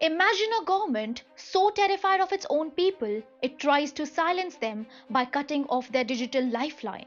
Imagine a government so terrified of its own people, it tries to silence them by cutting off their digital lifeline.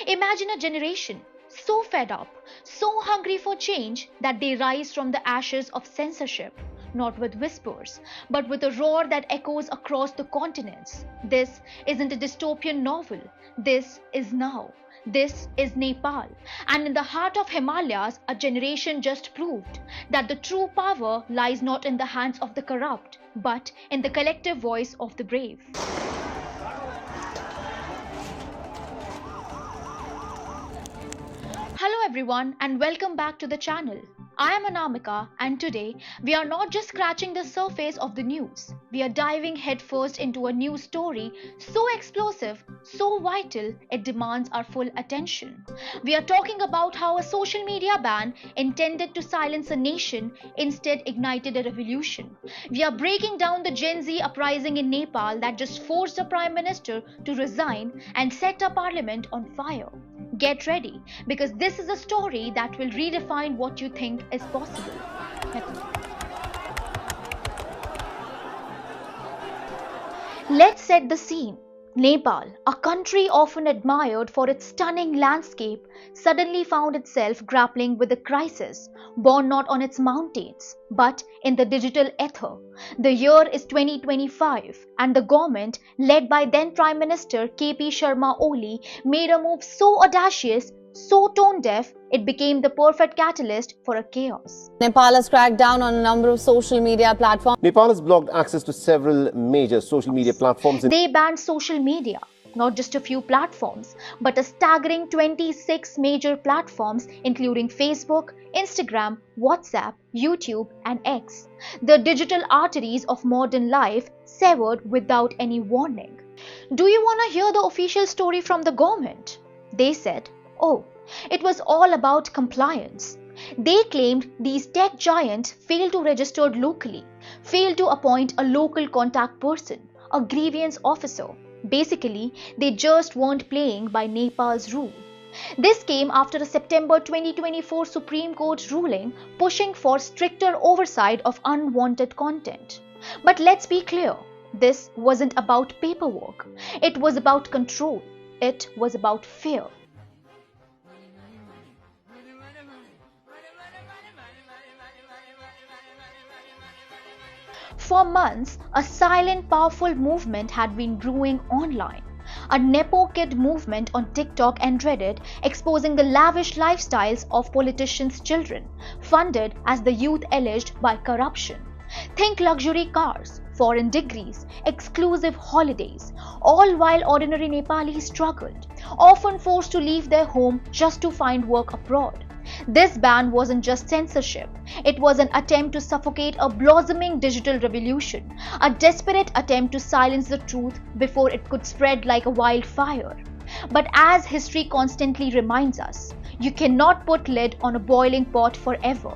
Imagine a generation so fed up, so hungry for change that they rise from the ashes of censorship, not with whispers, but with a roar that echoes across the continents. This isn't a dystopian novel. This is now. This is Nepal. And in the heart of Himalayas, a generation just proved that the true power lies not in the hands of the corrupt, but in the collective voice of the brave. Hello everyone and welcome back to the channel. I am Anamika and today we are not just scratching the surface of the news. We are diving headfirst into a new story so explosive, so vital, it demands our full attention. We are talking about how a social media ban intended to silence a nation instead ignited a revolution. We are breaking down the Gen Z uprising in Nepal that just forced the Prime Minister to resign and set a parliament on fire. Get ready, because this is a story that will redefine what you think is possible. Let's set the scene. Nepal, a country often admired for its stunning landscape, suddenly found itself grappling with a crisis born not on its mountains, but in the digital ether. The year is 2025, and the government, led by then Prime Minister KP Sharma Oli, made a move so audacious, so tone-deaf, it became the perfect catalyst for a chaos. Nepal has cracked down on a number of social media platforms. Nepal has blocked access to several major social media platforms. They banned social media, not just a few platforms, but a staggering 26 major platforms including Facebook, Instagram, WhatsApp, YouTube, and X. The digital arteries of modern life severed without any warning. Do you want to hear the official story from the government? They said, oh, it was all about compliance. They claimed these tech giants failed to register locally, failed to appoint a local contact person, a grievance officer. Basically, they just weren't playing by Nepal's rule. This came after a September 2024 Supreme Court ruling pushing for stricter oversight of unwanted content. But let's be clear, this wasn't about paperwork. It was about control. It was about fear. For months, a silent, powerful movement had been brewing online. A Nepo kid movement on TikTok and Reddit exposing the lavish lifestyles of politicians' children, funded as the youth alleged by corruption. Think luxury cars, foreign degrees, exclusive holidays, all while ordinary Nepalis struggled, often forced to leave their home just to find work abroad. This ban wasn't just censorship, it was an attempt to suffocate a blossoming digital revolution, a desperate attempt to silence the truth before it could spread like a wildfire. But as history constantly reminds us, you cannot put lid on a boiling pot forever.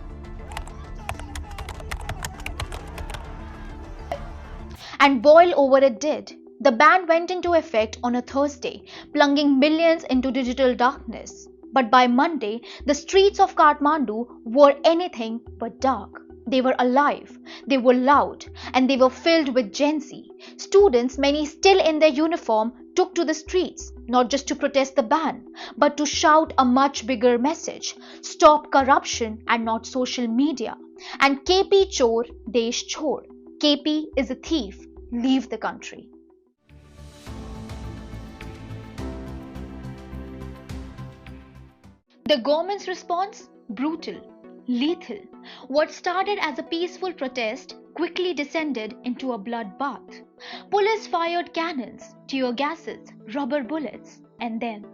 And boil over it did. The ban went into effect on a Thursday, plunging millions into digital darkness. But by Monday, the streets of Kathmandu were anything but dark. They were alive, they were loud, and they were filled with Gen Z. Students, many still in their uniform, took to the streets, not just to protest the ban, but to shout a much bigger message: stop corruption and not social media. And KP Chor, Desh Chor. KP is a thief. Leave the country. The government's response? Brutal, lethal. What started as a peaceful protest quickly descended into a bloodbath. Police fired cannons, tear gases, rubber bullets, and then,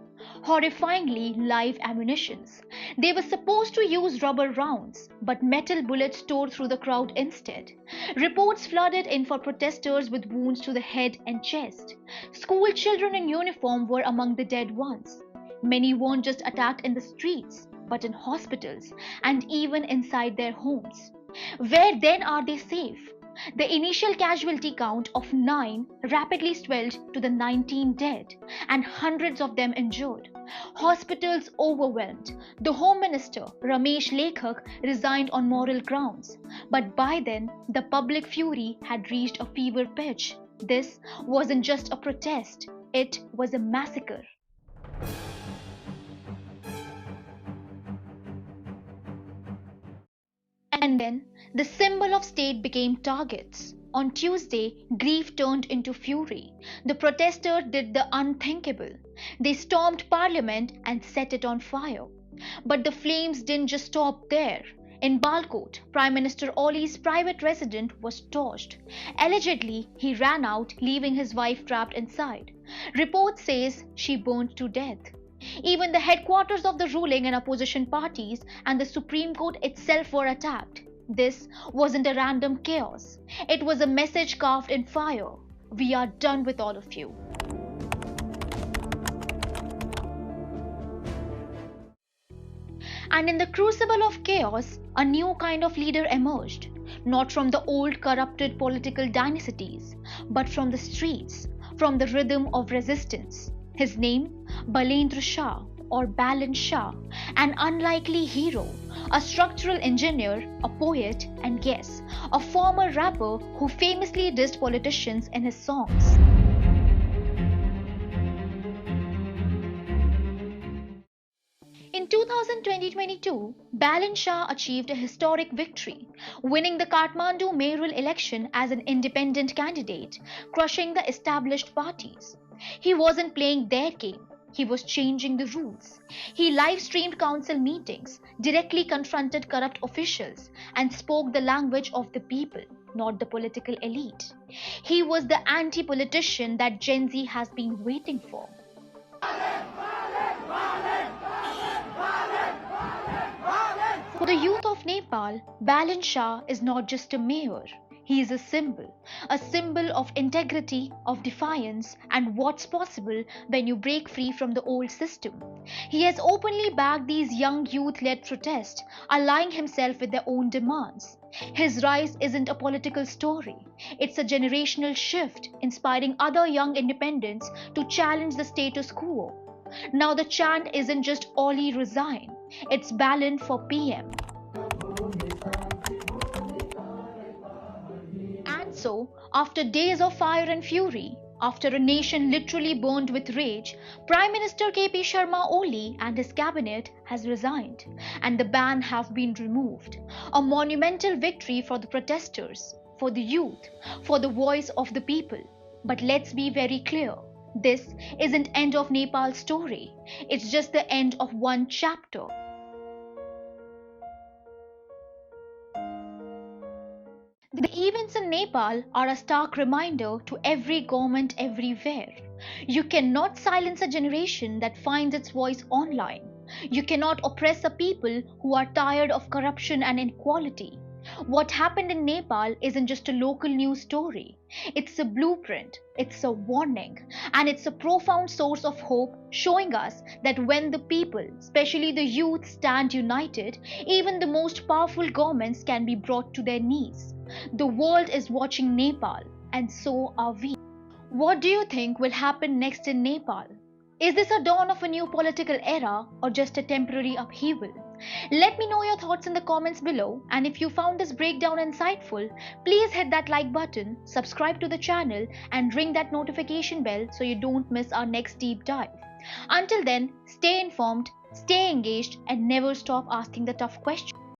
horrifyingly, live ammunitions. They were supposed to use rubber rounds, but metal bullets tore through the crowd instead. Reports flooded in for protesters with wounds to the head and chest. School children in uniform were among the dead ones. Many weren't just attacked in the streets, but in hospitals and even inside their homes. Where then are they safe? The initial casualty count of 9 rapidly swelled to the 19 dead and hundreds of them injured. Hospitals overwhelmed. The Home Minister, Ramesh Lekhak, resigned on moral grounds. But by then, the public fury had reached a fever pitch. This wasn't just a protest, it was a massacre. And then the symbol of state became targets. On Tuesday, grief turned into fury. The protesters did the unthinkable. They stormed parliament and set it on fire. But the flames didn't just stop there. In Balkot, Prime Minister Oli's private residence was torched. Allegedly, he ran out, leaving his wife trapped inside. Report says she burned to death. Even the headquarters of the ruling and opposition parties and the Supreme Court itself were attacked. This wasn't a random chaos. It was a message carved in fire. We are done with all of you. And in the crucible of chaos, a new kind of leader emerged. Not from the old corrupted political dynasties, but from the streets, from the rhythm of resistance. His name, Balendra Sha or Balen Shah, an unlikely hero, a structural engineer, a poet, and yes, a former rapper who famously dissed politicians in his songs. In 2022, Balen Shah achieved a historic victory, winning the Kathmandu mayoral election as an independent candidate, crushing the established parties. He wasn't playing their game, he was changing the rules. He live-streamed council meetings, directly confronted corrupt officials, and spoke the language of the people, not the political elite. He was the anti-politician that Gen Z has been waiting for. For the youth of Nepal, Balen Shah is not just a mayor. He is a symbol of integrity, of defiance, and what's possible when you break free from the old system. He has openly backed these young youth-led protests, allying himself with their own demands. His rise isn't a political story. It's a generational shift, inspiring other young independents to challenge the status quo. Now the chant isn't just Oli resign, it's Balen for PM. And so, after days of fire and fury, after a nation literally burned with rage, Prime Minister KP Sharma Oli and his cabinet has resigned, and the ban have been removed. A monumental victory for the protesters, for the youth, for the voice of the people. But let's be very clear. This isn't end of Nepal's story. It's just the end of one chapter. The events in Nepal are a stark reminder to every government everywhere. You cannot silence a generation that finds its voice online. You cannot oppress a people who are tired of corruption and inequality. What happened in Nepal isn't just a local news story. It's a blueprint, it's a warning, and it's a profound source of hope, showing us that when the people, especially the youth, stand united, even the most powerful governments can be brought to their knees. The world is watching Nepal, and so are we. What do you think will happen next in Nepal? Is this a dawn of a new political era or just a temporary upheaval? Let me know your thoughts in the comments below, and if you found this breakdown insightful, please hit that like button, subscribe to the channel, and ring that notification bell so you don't miss our next deep dive. Until then, stay informed, stay engaged, and never stop asking the tough questions.